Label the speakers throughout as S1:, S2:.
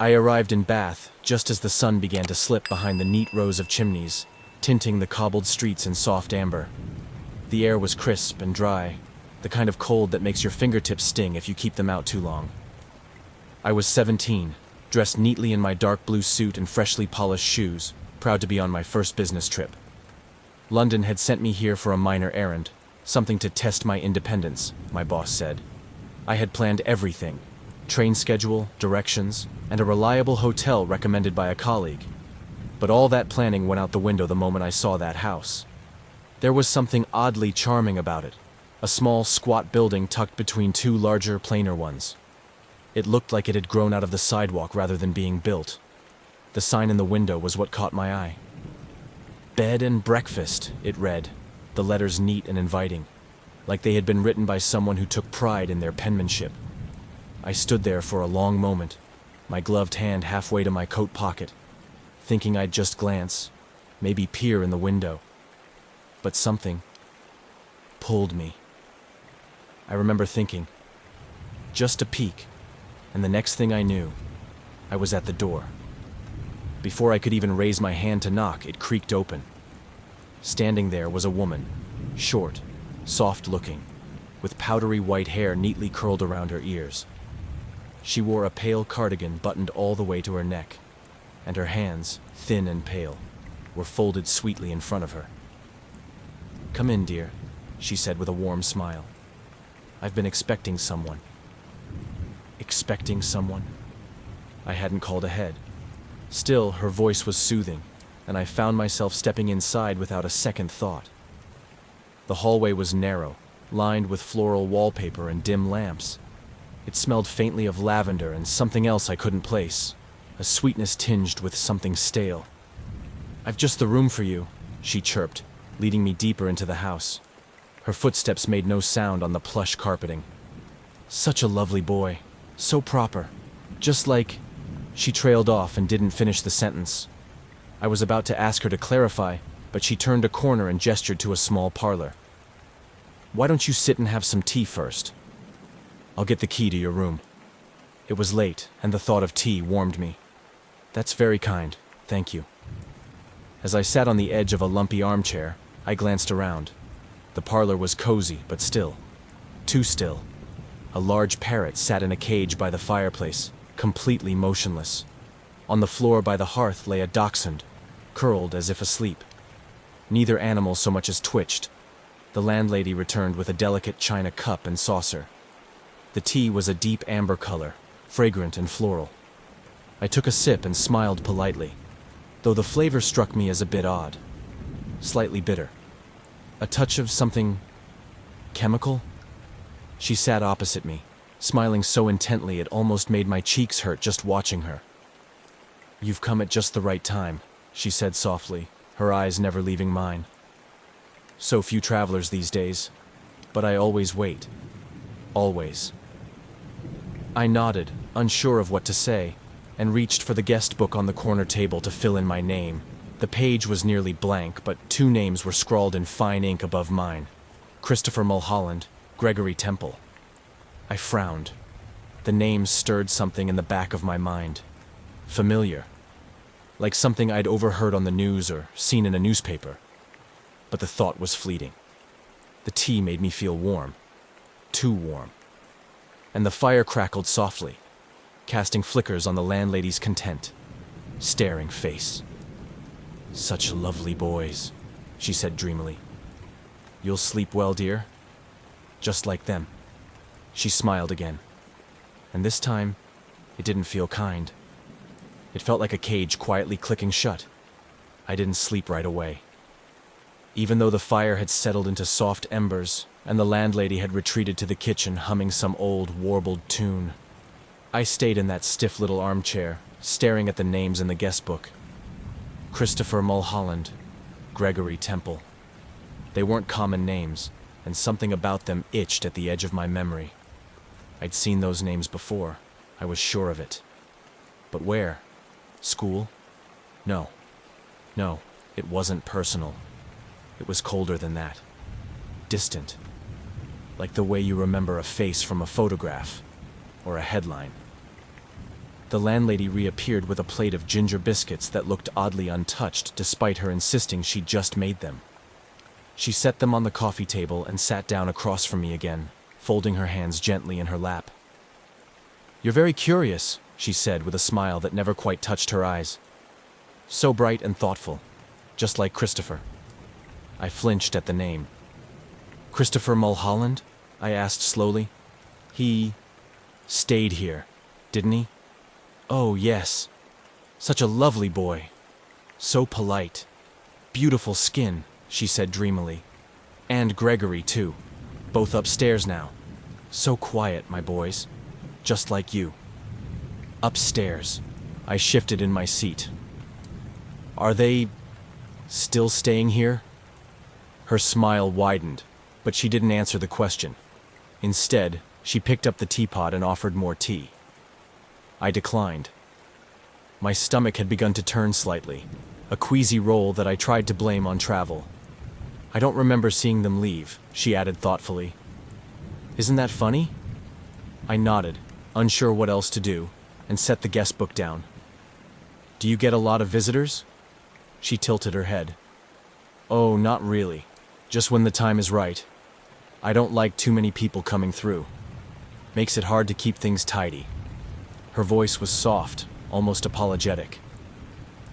S1: I arrived in Bath just as the sun began to slip behind the neat rows of chimneys, tinting the cobbled streets in soft amber. The air was crisp and dry, the kind of cold that makes your fingertips sting if you keep them out too long. I was 17, dressed neatly in my dark blue suit and freshly polished shoes, proud to be on my first business trip. London had sent me here for a minor errand, something to test my independence, my boss said. I had planned everything: train schedule, directions, and a reliable hotel recommended by a colleague. But all that planning went out the window the moment I saw that house. There was something oddly charming about it, a small, squat building tucked between two larger, plainer ones. It looked like it had grown out of the sidewalk rather than being built. The sign in the window was what caught my eye. "Bed and breakfast," it read, the letters neat and inviting, like they had been written by someone who took pride in their penmanship. I stood there for a long moment, my gloved hand halfway to my coat pocket, thinking I'd just glance, maybe peer in the window. But something pulled me. I remember thinking, just a peek, and the next thing I knew, I was at the door. Before I could even raise my hand to knock, it creaked open. Standing there was a woman, short, soft-looking, with powdery white hair neatly curled around her ears. She wore a pale cardigan buttoned all the way to her neck, and her hands, thin and pale, were folded sweetly in front of her. "Come in, dear," she said with a warm smile. "I've been expecting someone." Expecting someone? I hadn't called ahead. Still, her voice was soothing, and I found myself stepping inside without a second thought. The hallway was narrow, lined with floral wallpaper and dim lamps. It smelled faintly of lavender and something else I couldn't place, a sweetness tinged with something stale. "I've just the room for you," she chirped, leading me deeper into the house. Her footsteps made no sound on the plush carpeting. "Such a lovely boy, so proper, just like—" She trailed off and didn't finish the sentence. I was about to ask her to clarify, but she turned a corner and gestured to a small parlor. "Why don't you sit and have some tea first? I'll get the key to your room." It was late, and the thought of tea warmed me. "That's very kind, thank you." As I sat on the edge of a lumpy armchair, I glanced around. The parlor was cozy, but still. Too still. A large parrot sat in a cage by the fireplace, completely motionless. On the floor by the hearth lay a dachshund, curled as if asleep. Neither animal so much as twitched. The landlady returned with a delicate china cup and saucer. The tea was a deep amber color, fragrant and floral. I took a sip and smiled politely, though the flavor struck me as a bit odd. Slightly bitter. A touch of something chemical? She sat opposite me, smiling so intently it almost made my cheeks hurt just watching her. "You've come at just the right time," she said softly, her eyes never leaving mine. "So few travelers these days, but I always wait. Always." I nodded, unsure of what to say, and reached for the guest book on the corner table to fill in my name. The page was nearly blank, but two names were scrawled in fine ink above mine: Christopher Mulholland, Gregory Temple. I frowned. The names stirred something in the back of my mind. Familiar. Like something I'd overheard on the news or seen in a newspaper. But the thought was fleeting. The tea made me feel warm. Too warm. And the fire crackled softly, casting flickers on the landlady's content, staring face. "Such lovely boys," she said dreamily. "You'll sleep well, dear? Just like them." She smiled again. And this time, it didn't feel kind. It felt like a cage quietly clicking shut. I didn't sleep right away. Even though the fire had settled into soft embers, and the landlady had retreated to the kitchen humming some old, warbled tune, I stayed in that stiff little armchair, staring at the names in the guest book. Christopher Mulholland, Gregory Temple. They weren't common names, and something about them itched at the edge of my memory. I'd seen those names before, I was sure of it. But where? School? No. No, it wasn't personal. It was colder than that. Distant. Like the way you remember a face from a photograph, or a headline. The landlady reappeared with a plate of ginger biscuits that looked oddly untouched despite her insisting she'd just made them. She set them on the coffee table and sat down across from me again, folding her hands gently in her lap. "You're very curious," she said with a smile that never quite touched her eyes. "So bright and thoughtful, just like Christopher." I flinched at the name. "Christopher Mulholland?" I asked slowly. "He stayed here, didn't he?" "Oh, yes. Such a lovely boy. So polite. Beautiful skin," she said dreamily. "And Gregory, too. Both upstairs now. So quiet, my boys. Just like you." Upstairs. I shifted in my seat. "Are they still staying here?" Her smile widened, but she didn't answer the question. Instead, she picked up the teapot and offered more tea. I declined. My stomach had begun to turn slightly, a queasy roll that I tried to blame on travel. "I don't remember seeing them leave," she added thoughtfully. "Isn't that funny?" I nodded, unsure what else to do, and set the guest book down. "Do you get a lot of visitors?" She tilted her head. "Oh, not really. Just when the time is right. I don't like too many people coming through. Makes it hard to keep things tidy." Her voice was soft, almost apologetic.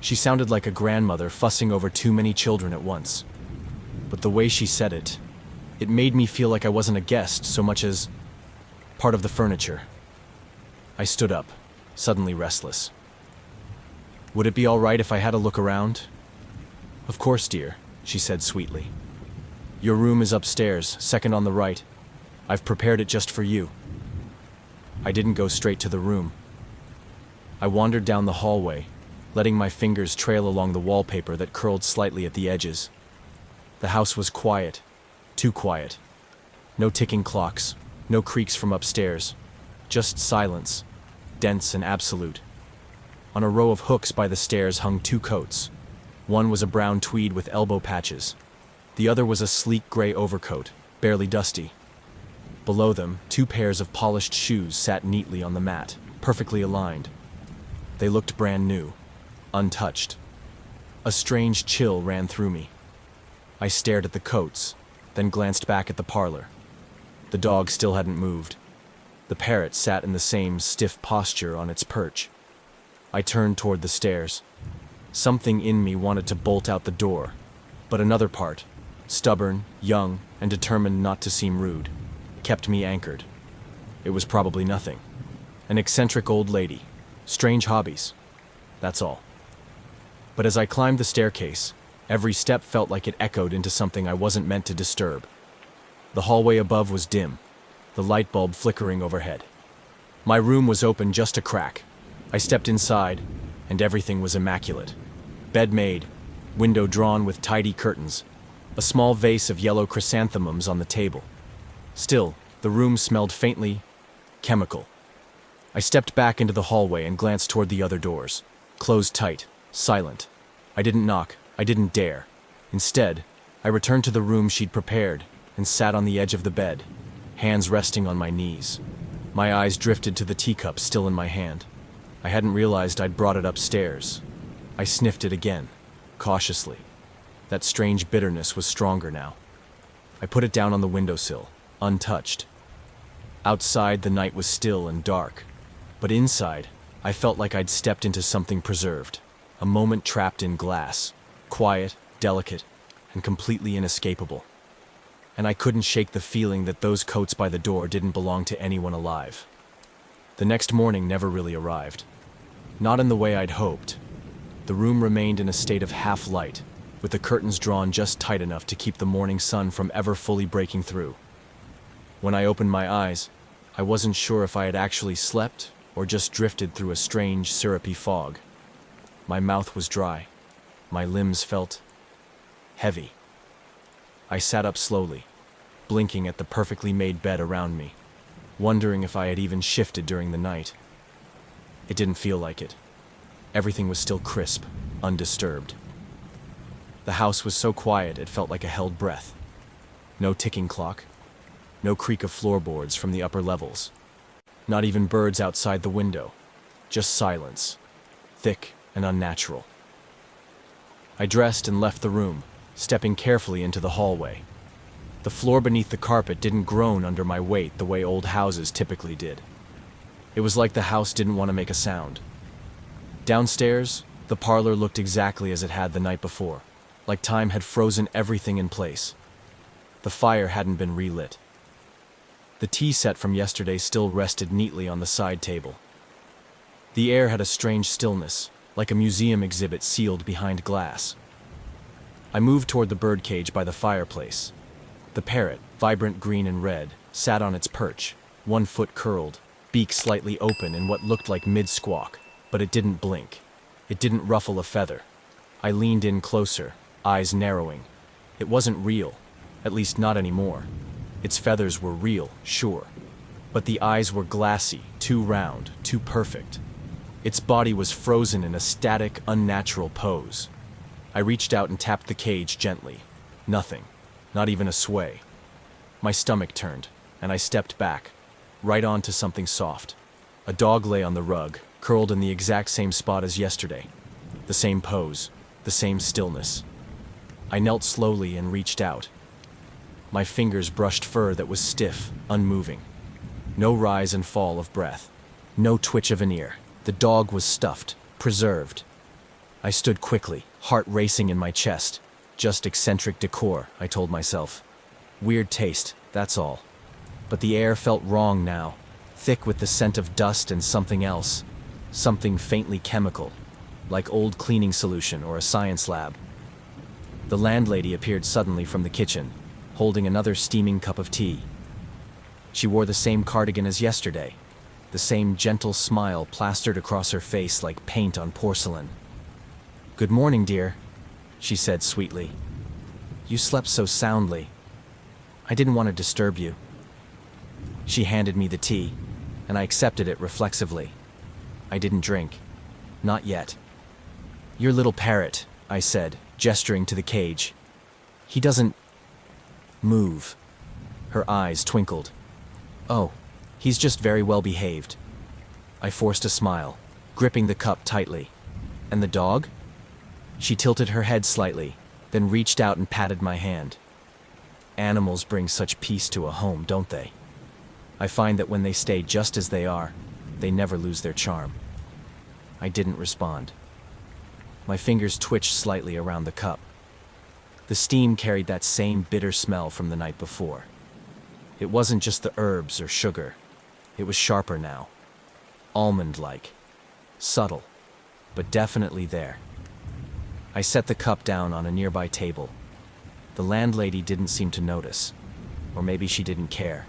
S1: She sounded like a grandmother fussing over too many children at once. But the way she said it, it made me feel like I wasn't a guest so much as part of the furniture. I stood up, suddenly restless. "Would it be all right if I had a look around?" "Of course, dear," she said sweetly. "Your room is upstairs, second on the right. I've prepared it just for you." I didn't go straight to the room. I wandered down the hallway, letting my fingers trail along the wallpaper that curled slightly at the edges. The house was quiet, too quiet. No ticking clocks, no creaks from upstairs, just silence, dense and absolute. On a row of hooks by the stairs hung two coats. One was a brown tweed with elbow patches. The other was a sleek gray overcoat, barely dusty. Below them, two pairs of polished shoes sat neatly on the mat, perfectly aligned. They looked brand new, untouched. A strange chill ran through me. I stared at the coats, then glanced back at the parlor. The dog still hadn't moved. The parrot sat in the same stiff posture on its perch. I turned toward the stairs. Something in me wanted to bolt out the door, but another part, stubborn, young, and determined not to seem rude, kept me anchored. It was probably nothing. An eccentric old lady. Strange hobbies. That's all. But as I climbed the staircase, every step felt like it echoed into something I wasn't meant to disturb. The hallway above was dim, the light bulb flickering overhead. My room was open just a crack. I stepped inside, and everything was immaculate. Bed made, window drawn with tidy curtains, a small vase of yellow chrysanthemums on the table. Still, the room smelled faintly chemical. I stepped back into the hallway and glanced toward the other doors, closed tight, silent. I didn't knock, I didn't dare. Instead, I returned to the room she'd prepared and sat on the edge of the bed, hands resting on my knees. My eyes drifted to the teacup still in my hand. I hadn't realized I'd brought it upstairs. I sniffed it again, cautiously. That strange bitterness was stronger now. I put it down on the windowsill, untouched. Outside, the night was still and dark. But inside, I felt like I'd stepped into something preserved, a moment trapped in glass, quiet, delicate, and completely inescapable. And I couldn't shake the feeling that those coats by the door didn't belong to anyone alive. The next morning never really arrived. Not in the way I'd hoped. The room remained in a state of half-light, with the curtains drawn just tight enough to keep the morning sun from ever fully breaking through. When I opened my eyes, I wasn't sure if I had actually slept or just drifted through a strange, syrupy fog. My mouth was dry. My limbs felt heavy. I sat up slowly, blinking at the perfectly made bed around me, wondering if I had even shifted during the night. It didn't feel like it. Everything was still crisp, undisturbed. The house was so quiet it felt like a held breath. No ticking clock, no creak of floorboards from the upper levels, not even birds outside the window. just silence, thick and unnatural. I dressed and left the room, stepping carefully into the hallway. The floor beneath the carpet didn't groan under my weight the way old houses typically did. It was like the house didn't want to make a sound. Downstairs, the parlor looked exactly as it had the night before, like time had frozen everything in place. The fire hadn't been relit. The tea set from yesterday still rested neatly on the side table. The air had a strange stillness, like a museum exhibit sealed behind glass. I moved toward the birdcage by the fireplace. The parrot, vibrant green and red, sat on its perch, one foot curled, beak slightly open in what looked like mid-squawk, but it didn't blink. It didn't ruffle a feather. I leaned in closer, eyes narrowing. It wasn't real, at least not anymore. Its feathers were real, sure, but the eyes were glassy, too round, too perfect. Its body was frozen in a static, unnatural pose. I reached out and tapped the cage gently. Nothing, not even a sway. My stomach turned, and I stepped back, right onto something soft. A dog lay on the rug, curled in the exact same spot as yesterday. The same pose, the same stillness. I knelt slowly and reached out. My fingers brushed fur that was stiff, unmoving. No rise and fall of breath. No twitch of an ear. The dog was stuffed, preserved. I stood quickly, heart racing in my chest. Just eccentric decor, I told myself. Weird taste, that's all. But the air felt wrong now, thick with the scent of dust and something else. Something faintly chemical, like old cleaning solution or a science lab. The landlady appeared suddenly from the kitchen, holding another steaming cup of tea. She wore the same cardigan as yesterday, the same gentle smile plastered across her face like paint on porcelain. "Good morning, dear," she said sweetly. "You slept so soundly. I didn't want to disturb you." She handed me the tea, and I accepted it reflexively. I didn't drink. Not yet. "Your little parrot," I said, gesturing to the cage. "He doesn't move." Her eyes twinkled. "Oh, he's just very well behaved." I forced a smile, gripping the cup tightly. "And the dog?" She tilted her head slightly, then reached out and patted my hand. Animals bring such peace to a home, don't they? I find that when they stay just as they are, they never lose their charm. I didn't respond. My fingers twitched slightly around the cup. The steam carried that same bitter smell from the night before. It wasn't just the herbs or sugar. It was sharper now. Almond-like. Subtle, but definitely there. I set the cup down on a nearby table. The landlady didn't seem to notice, or maybe she didn't care.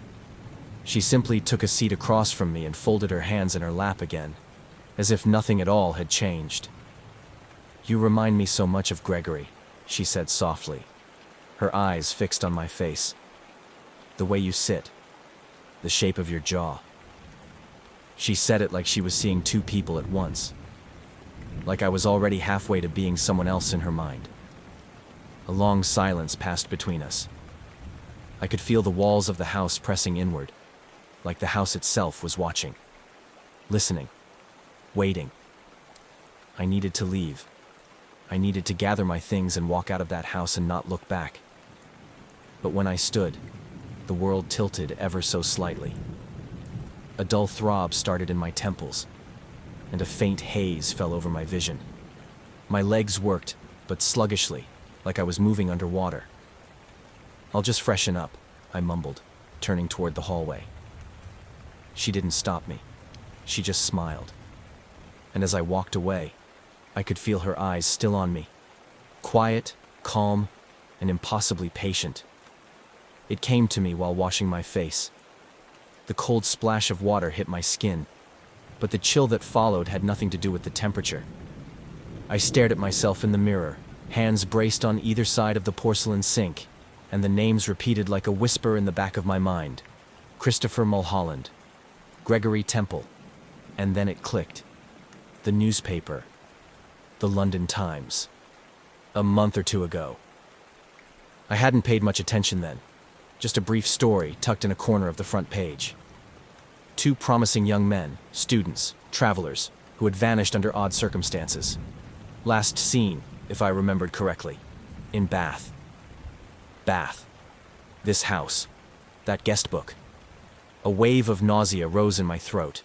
S1: She simply took a seat across from me and folded her hands in her lap again, as if nothing at all had changed. "You remind me so much of Gregory," she said softly, her eyes fixed on my face. "The way you sit, the shape of your jaw." She said it like she was seeing two people at once, like I was already halfway to being someone else in her mind. A long silence passed between us. I could feel the walls of the house pressing inward, like the house itself was watching, listening, waiting. I needed to leave. I needed to gather my things and walk out of that house and not look back. But when I stood, the world tilted ever so slightly. A dull throb started in my temples, and a faint haze fell over my vision. My legs worked, but sluggishly, like I was moving underwater. "I'll just freshen up," I mumbled, turning toward the hallway. She didn't stop me. She just smiled. And as I walked away, I could feel her eyes still on me. Quiet, calm, and impossibly patient. It came to me while washing my face. The cold splash of water hit my skin, but the chill that followed had nothing to do with the temperature. I stared at myself in the mirror, hands braced on either side of the porcelain sink, and the names repeated like a whisper in the back of my mind. Christopher Mulholland, Gregory Temple, and then it clicked. The newspaper, the London Times. A month or two ago. I hadn't paid much attention then, just a brief story tucked in a corner of the front page. Two promising young men, students, travelers, who had vanished under odd circumstances. Last seen, if I remembered correctly, in Bath. Bath. This house. That guest book. A wave of nausea rose in my throat.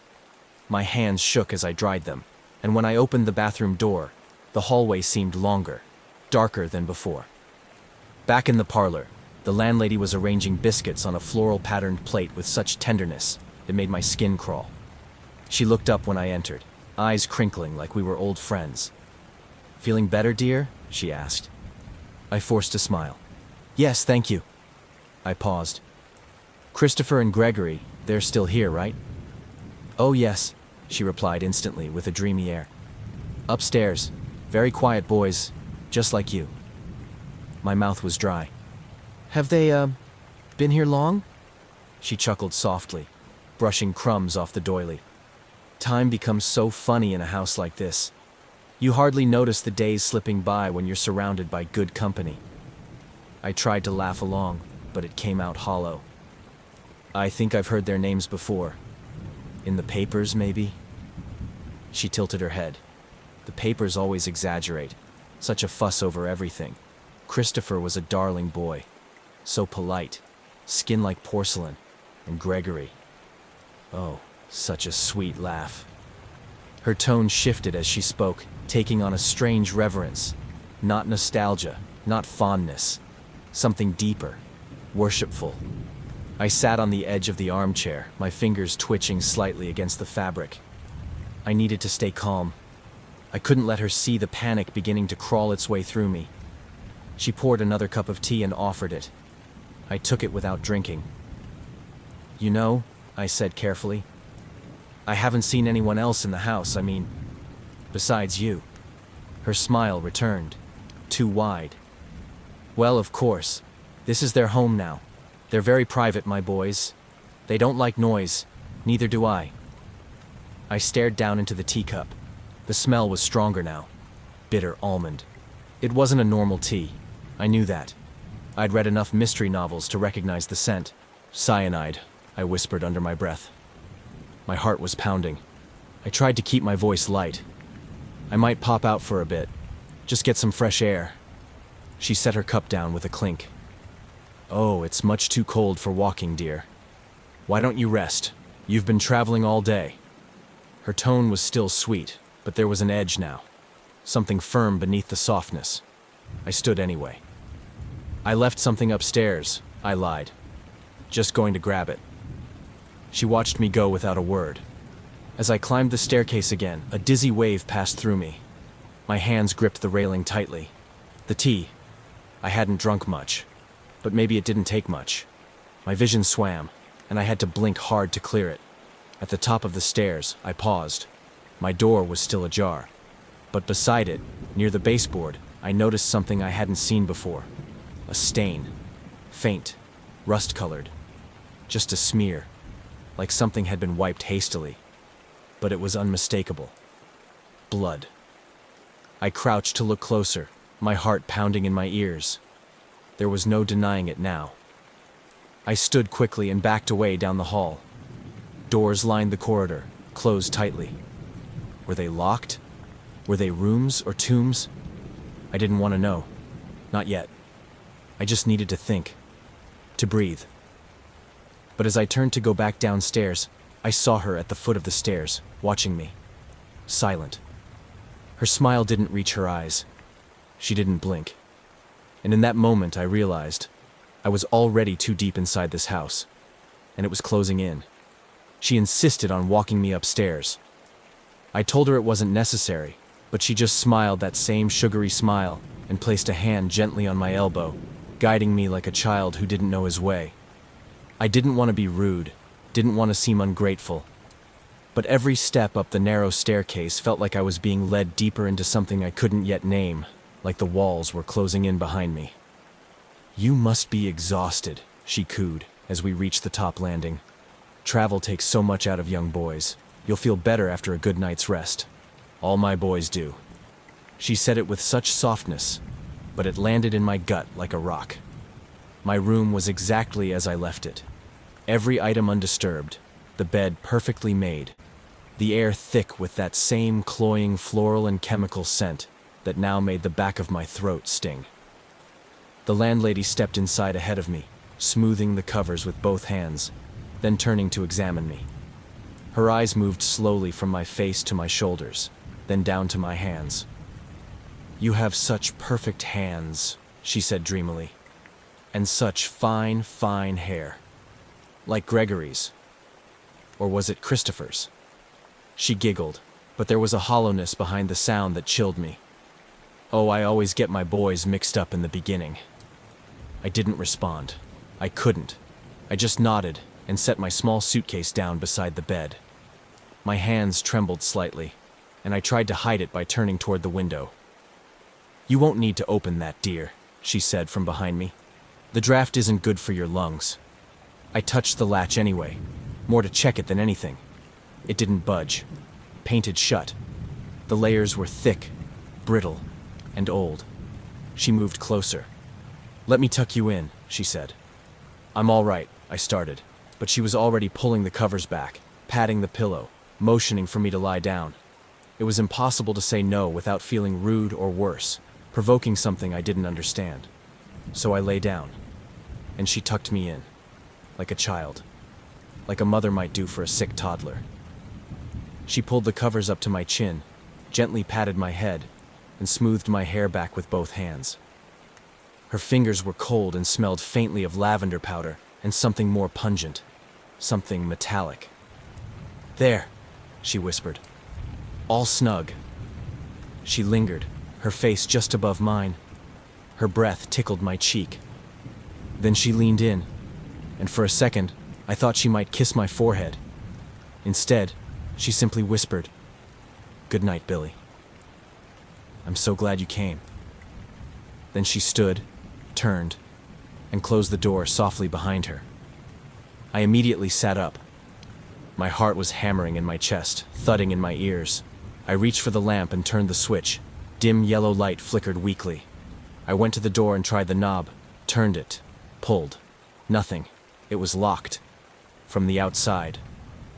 S1: My hands shook as I dried them, and when I opened the bathroom door, the hallway seemed longer, darker than before. Back in the parlor, the landlady was arranging biscuits on a floral-patterned plate with such tenderness it made my skin crawl. She looked up when I entered, eyes crinkling like we were old friends. "Feeling better, dear?" she asked. I forced a smile. "Yes, thank you." I paused. "Christopher and Gregory, they're still here, right?" "Oh, yes," she replied instantly with a dreamy air. "Upstairs. Very quiet boys, just like you." My mouth was dry. "Have they, been here long?" She chuckled softly, brushing crumbs off the doily. "Time becomes so funny in a house like this. You hardly notice the days slipping by when you're surrounded by good company." I tried to laugh along, but it came out hollow. "I think I've heard their names before. In the papers, maybe?" She tilted her head. "The papers always exaggerate. Such a fuss over everything. Christopher was a darling boy. So polite. Skin like porcelain. And Gregory. Oh, such a sweet laugh." Her tone shifted as she spoke, taking on a strange reverence. Not nostalgia, not fondness. Something deeper. Worshipful. I sat on the edge of the armchair, my fingers twitching slightly against the fabric. I needed to stay calm. I couldn't let her see the panic beginning to crawl its way through me. She poured another cup of tea and offered it. I took it without drinking. "You know," I said carefully, "I haven't seen anyone else in the house, besides you." Her smile returned, too wide. "Well, of course. This is their home now. They're very private, my boys. They don't like noise, neither do I." I stared down into the teacup. The smell was stronger now. Bitter almond. It wasn't a normal tea. I knew that. I'd read enough mystery novels to recognize the scent. "Cyanide," I whispered under my breath. My heart was pounding. I tried to keep my voice light. "I might pop out for a bit. Just get some fresh air." She set her cup down with a clink. "Oh, it's much too cold for walking, dear. Why don't you rest? You've been traveling all day." Her tone was still sweet, but there was an edge now. Something firm beneath the softness. I stood anyway. "I left something upstairs," I lied. "Just going to grab it." She watched me go without a word. As I climbed the staircase again, a dizzy wave passed through me. My hands gripped the railing tightly. The tea. I hadn't drunk much, but maybe it didn't take much. My vision swam, and I had to blink hard to clear it. At the top of the stairs, I paused. My door was still ajar. But beside it, near the baseboard, I noticed something I hadn't seen before. A stain. Faint. Rust-colored. Just a smear. Like something had been wiped hastily. But it was unmistakable. Blood. I crouched to look closer, my heart pounding in my ears. There was no denying it now. I stood quickly and backed away down the hall. Doors lined the corridor, closed tightly. Were they locked? Were they rooms or tombs? I didn't want to know. Not yet. I just needed to think. To breathe. But as I turned to go back downstairs, I saw her at the foot of the stairs, watching me. Silent. Her smile didn't reach her eyes. She didn't blink. And in that moment I realized I was already too deep inside this house, and it was closing in. She insisted on walking me upstairs. I told her it wasn't necessary, but she just smiled that same sugary smile and placed a hand gently on my elbow, guiding me like a child who didn't know his way. I didn't want to be rude, didn't want to seem ungrateful, but every step up the narrow staircase felt like I was being led deeper into something I couldn't yet name, like the walls were closing in behind me. "You must be exhausted," she cooed as we reached the top landing. "Travel takes so much out of young boys. You'll feel better after a good night's rest. All my boys do." She said it with such softness, but it landed in my gut like a rock. My room was exactly as I left it. Every item undisturbed, the bed perfectly made. the air thick with that same cloying floral and chemical scent that now made the back of my throat sting. The landlady stepped inside ahead of me, smoothing the covers with both hands, then turning to examine me. Her eyes moved slowly from my face to my shoulders, then down to my hands. "You have such perfect hands," she said dreamily, "and such fine, fine hair. Like Gregory's. Or was it Christopher's?" She giggled, but there was a hollowness behind the sound that chilled me. Oh, I always get my boys mixed up in the beginning. I didn't respond. I couldn't. I just nodded and set my small suitcase down beside the bed. My hands trembled slightly, and I tried to hide it by turning toward the window. "You won't need to open that, dear," she said from behind me. "The draft isn't good for your lungs." I touched the latch anyway, more to check it than anything. It didn't budge, painted shut. The layers were thick, brittle, and old. She moved closer. "Let me tuck you in," she said. "I'm all right," I started, but she was already pulling the covers back, patting the pillow, motioning for me to lie down. It was impossible to say no without feeling rude or worse, provoking something I didn't understand. So I lay down, and she tucked me in, like a child, like a mother might do for a sick toddler. She pulled the covers up to my chin, gently patted my head, and smoothed my hair back with both hands. Her fingers were cold and smelled faintly of lavender powder and something more pungent, something metallic. "There," she whispered. "All snug." She lingered, her face just above mine. Her breath tickled my cheek. Then she leaned in, and for a second, I thought she might kiss my forehead. Instead, she simply whispered, "Good night, Billy. I'm so glad you came." Then she stood, turned, and closed the door softly behind her. I immediately sat up. My heart was hammering in my chest, thudding in my ears. I reached for the lamp and turned the switch. Dim yellow light flickered weakly. I went to the door and tried the knob, turned it, pulled. Nothing. It was locked. From the outside.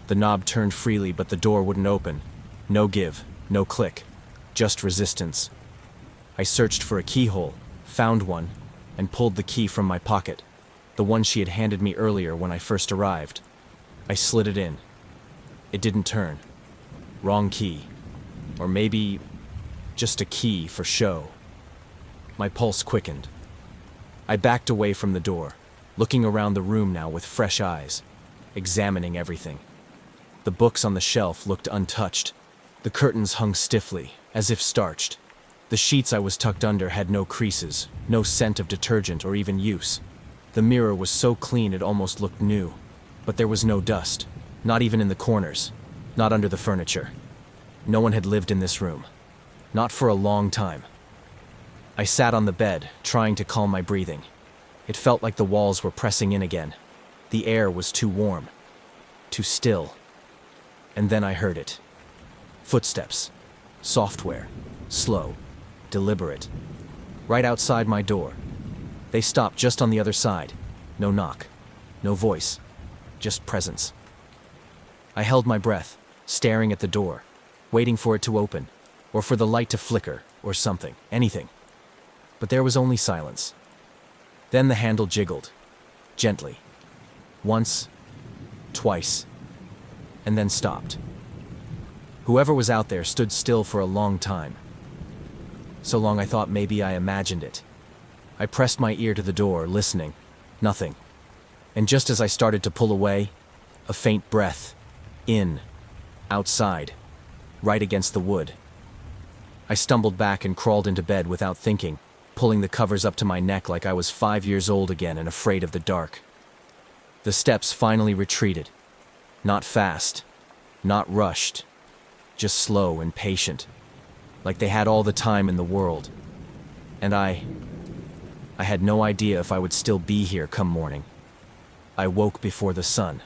S1: The knob turned freely, but the door wouldn't open. No give, no click, just resistance. I searched for a keyhole, found one, and pulled the key from my pocket, the one she had handed me earlier when I first arrived. I slid it in. It didn't turn. Wrong key. Or maybe just a key for show. My pulse quickened. I backed away from the door, looking around the room now with fresh eyes, examining everything. The books on the shelf looked untouched. The curtains hung stiffly, as if starched. The sheets I was tucked under had no creases, no scent of detergent or even use. The mirror was so clean it almost looked new. But there was no dust, not even in the corners, not under the furniture. No one had lived in this room. Not for a long time. I sat on the bed, trying to calm my breathing. It felt like the walls were pressing in again. The air was too warm, too still. And then I heard it. Footsteps. Software. Slow. Deliberate. Right outside my door. They stopped just on the other side. No knock. No voice. Just presence. I held my breath, staring at the door, waiting for it to open, or for the light to flicker, or something, anything. But there was only silence. Then the handle jiggled, gently. Once, twice, and then stopped. Whoever was out there stood still for a long time. So long I thought maybe I imagined it. I pressed my ear to the door, listening. Nothing. And just as I started to pull away, a faint breath. In. Outside. Right against the wood. I stumbled back and crawled into bed without thinking, pulling the covers up to my neck like I was 5 years old again and afraid of the dark. The steps finally retreated. Not fast. Not rushed. Just slow and patient. Like they had all the time in the world. And I had no idea if I would still be here come morning. I woke before the sun.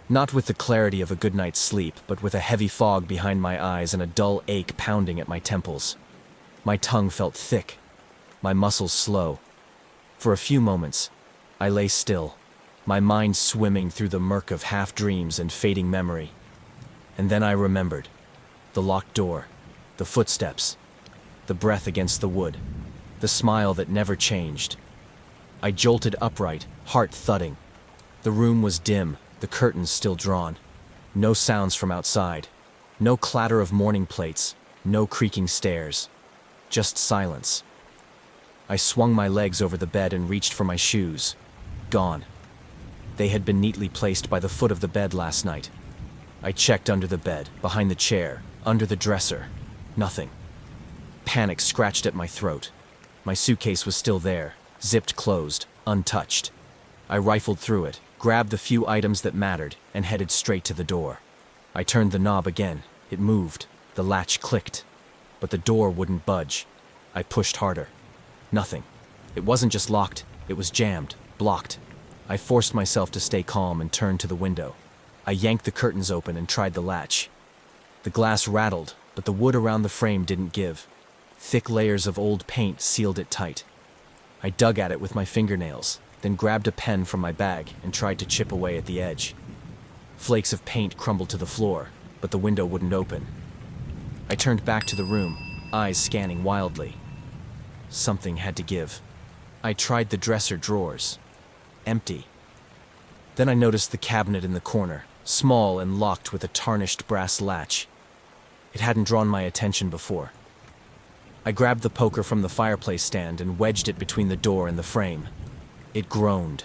S1: Not with the clarity of a good night's sleep, but with a heavy fog behind my eyes and a dull ache pounding at my temples. My tongue felt thick, my muscles slow. For a few moments, I lay still, my mind swimming through the murk of half-dreams and fading memory. And then I remembered. The locked door, the footsteps, the breath against the wood, the smile that never changed. I jolted upright, heart thudding. The room was dim, the curtains still drawn. No sounds from outside. No clatter of morning plates, no creaking stairs. Just silence. I swung my legs over the bed and reached for my shoes. Gone. They had been neatly placed by the foot of the bed last night. I checked under the bed, behind the chair, under the dresser. Nothing. Panic scratched at my throat. My suitcase was still there, zipped closed, untouched. I rifled through it, grabbed the few items that mattered, and headed straight to the door. I turned the knob again. It moved. The latch clicked. But the door wouldn't budge. I pushed harder. Nothing. It wasn't just locked, it was jammed, blocked. I forced myself to stay calm and turned to the window. I yanked the curtains open and tried the latch. The glass rattled, but the wood around the frame didn't give. Thick layers of old paint sealed it tight. I dug at it with my fingernails, then grabbed a pen from my bag and tried to chip away at the edge. Flakes of paint crumbled to the floor, but the window wouldn't open. I turned back to the room, eyes scanning wildly. Something had to give. I tried the dresser drawers. Empty. Then I noticed the cabinet in the corner, small and locked with a tarnished brass latch. It hadn't drawn my attention before. I grabbed the poker from the fireplace stand and wedged it between the door and the frame. It groaned.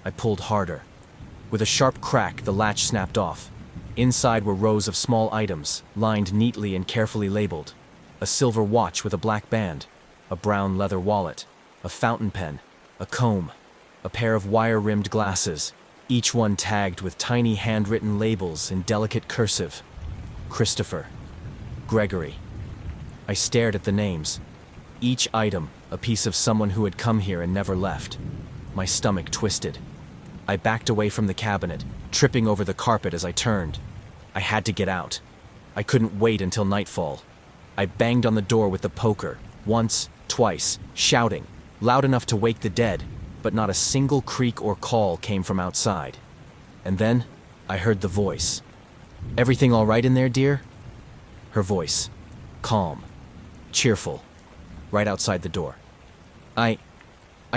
S1: I pulled harder. With a sharp crack, the latch snapped off. Inside were rows of small items, lined neatly and carefully labeled. A silver watch with a black band, a brown leather wallet, a fountain pen, a comb, a pair of wire-rimmed glasses, each one tagged with tiny handwritten labels in delicate cursive. Christopher. Gregory. I stared at the names. Each item, a piece of someone who had come here and never left. My stomach twisted. I backed away from the cabinet, tripping over the carpet as I turned. I had to get out. I couldn't wait until nightfall. I banged on the door with the poker, once, twice, shouting, loud enough to wake the dead, but not a single creak or call came from outside. And then, I heard the voice. "Everything all right in there, dear?" Her voice. Calm. Cheerful. Right outside the door. I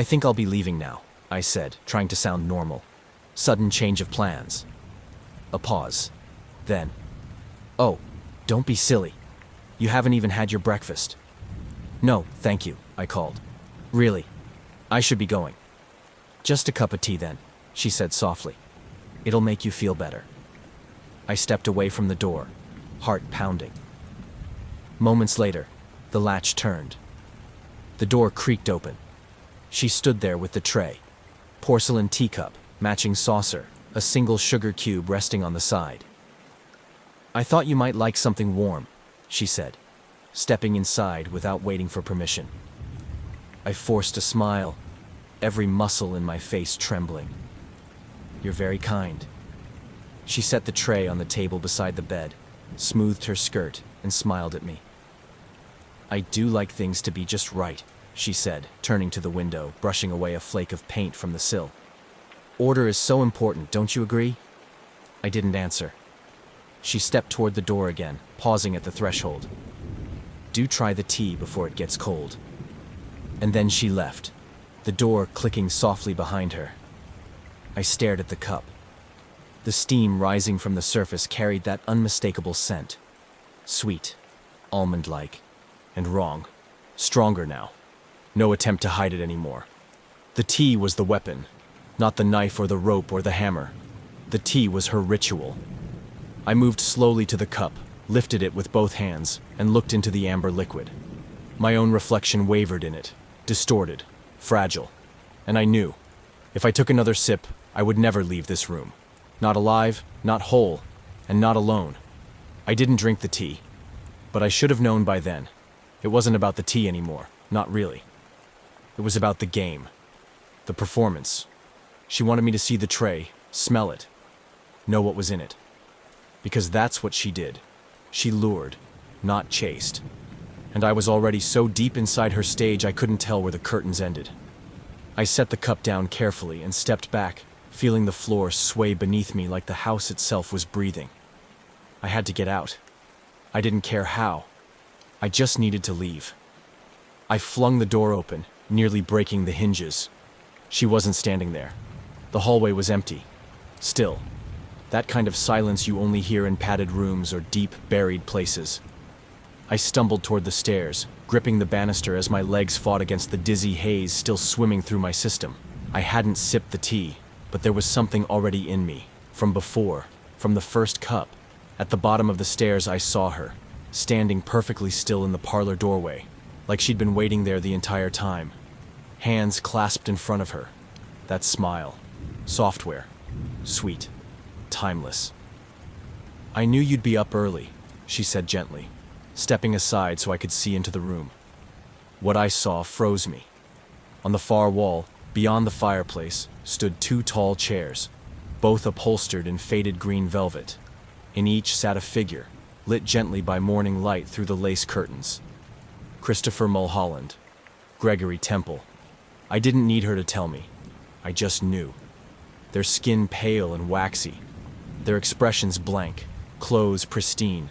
S1: think I'll be leaving now, I said, trying to sound normal. Sudden change of plans. A pause. Then, "Oh, don't be silly. You haven't even had your breakfast." "No, thank you," I called. "Really, I should be going." "Just a cup of tea then," she said softly. "It'll make you feel better." I stepped away from the door, heart pounding. Moments later, the latch turned. The door creaked open. She stood there with the tray. Porcelain teacup, matching saucer, a single sugar cube resting on the side. "I thought you might like something warm," she said, stepping inside without waiting for permission. I forced a smile, every muscle in my face trembling. "You're very kind." She set the tray on the table beside the bed, smoothed her skirt, and smiled at me. "I do like things to be just right," she said, turning to the window, brushing away a flake of paint from the sill. "Order is so important, don't you agree?" I didn't answer. She stepped toward the door again, pausing at the threshold. "Do try the tea before it gets cold." And then she left, the door clicking softly behind her. I stared at the cup. The steam rising from the surface carried that unmistakable scent. Sweet, almond-like, and wrong. Stronger now. No attempt to hide it anymore. The tea was the weapon, not the knife or the rope or the hammer. The tea was her ritual. I moved slowly to the cup, lifted it with both hands, and looked into the amber liquid. My own reflection wavered in it, distorted, fragile. And I knew, if I took another sip, I would never leave this room. Not alive, not whole, and not alone. I didn't drink the tea, but I should have known by then. It wasn't about the tea anymore, not really. It was about the game, the performance. She wanted me to see the tray, smell it, know what was in it. Because that's what she did. She lured, not chased. And I was already so deep inside her stage I couldn't tell where the curtains ended. I set the cup down carefully and stepped back, feeling the floor sway beneath me like the house itself was breathing. I had to get out. I didn't care how. I just needed to leave. I flung the door open, nearly breaking the hinges. She wasn't standing there. The hallway was empty. Still. That kind of silence you only hear in padded rooms or deep, buried places. I stumbled toward the stairs, gripping the banister as my legs fought against the dizzy haze still swimming through my system. I hadn't sipped the tea, but there was something already in me, from before, from the first cup. At the bottom of the stairs I saw her, standing perfectly still in the parlor doorway, like she'd been waiting there the entire time. Hands clasped in front of her. That smile. Software. Sweet. Timeless. "I knew you'd be up early," she said gently, stepping aside so I could see into the room. What I saw froze me. On the far wall, beyond the fireplace, stood 2 tall chairs, both upholstered in faded green velvet. In each sat a figure, lit gently by morning light through the lace curtains. Christopher Mulholland. Gregory Temple. I didn't need her to tell me. I just knew. Their skin pale and waxy, their expressions blank, clothes pristine,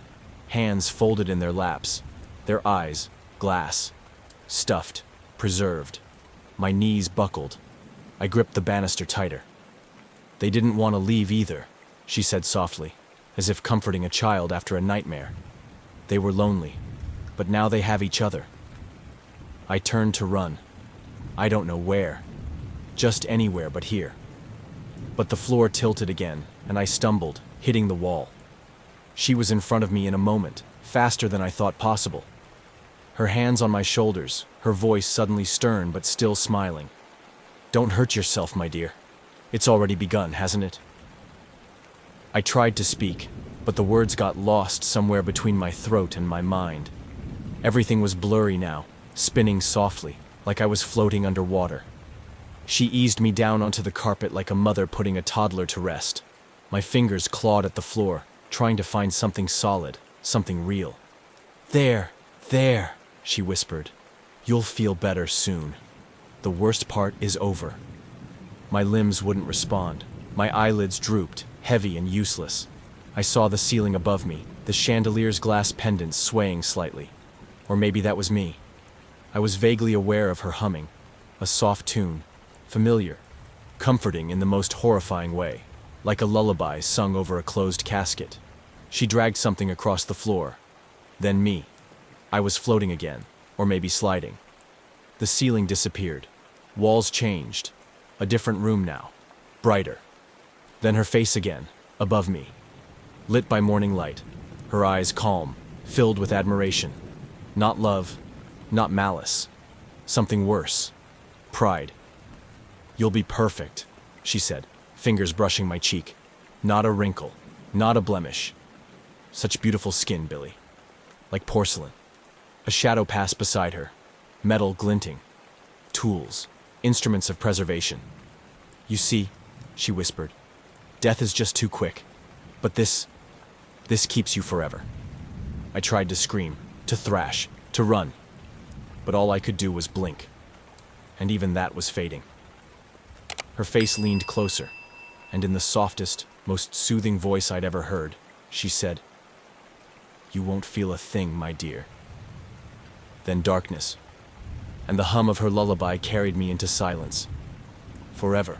S1: hands folded in their laps, their eyes glass, stuffed, preserved. My knees buckled. I gripped the banister tighter. "They didn't want to leave either," she said softly, as if comforting a child after a nightmare. "They were lonely, but now they have each other." I turned to run. I don't know where. Just anywhere but here. But the floor tilted again, and I stumbled, hitting the wall. She was in front of me in a moment, faster than I thought possible. Her hands on my shoulders, her voice suddenly stern but still smiling. "Don't hurt yourself, my dear. It's already begun, hasn't it?" I tried to speak, but the words got lost somewhere between my throat and my mind. Everything was blurry now, spinning softly, like I was floating underwater. She eased me down onto the carpet like a mother putting a toddler to rest. My fingers clawed at the floor, trying to find something solid, something real. There, she whispered. "You'll feel better soon. The worst part is over." My limbs wouldn't respond. My eyelids drooped, heavy and useless. I saw the ceiling above me, the chandelier's glass pendants swaying slightly. Or maybe that was me. I was vaguely aware of her humming, a soft tune, familiar, comforting in the most horrifying way, like a lullaby sung over a closed casket. She dragged something across the floor. Then me. I was floating again, or maybe sliding. The ceiling disappeared. Walls changed. A different room now. Brighter. Then her face again, above me. Lit by morning light. Her eyes calm, filled with admiration. Not love, not malice. Something worse. Pride. "You'll be perfect," she said, fingers brushing my cheek. "Not a wrinkle, not a blemish. Such beautiful skin, Billy. Like porcelain." A shadow passed beside her, metal glinting. Tools, instruments of preservation. "You see," she whispered, "death is just too quick. But this keeps you forever." I tried to scream, to thrash, to run. But all I could do was blink. And even that was fading. Her face leaned closer, and in the softest, most soothing voice I'd ever heard, she said, "You won't feel a thing, my dear." Then darkness, and the hum of her lullaby carried me into silence. Forever.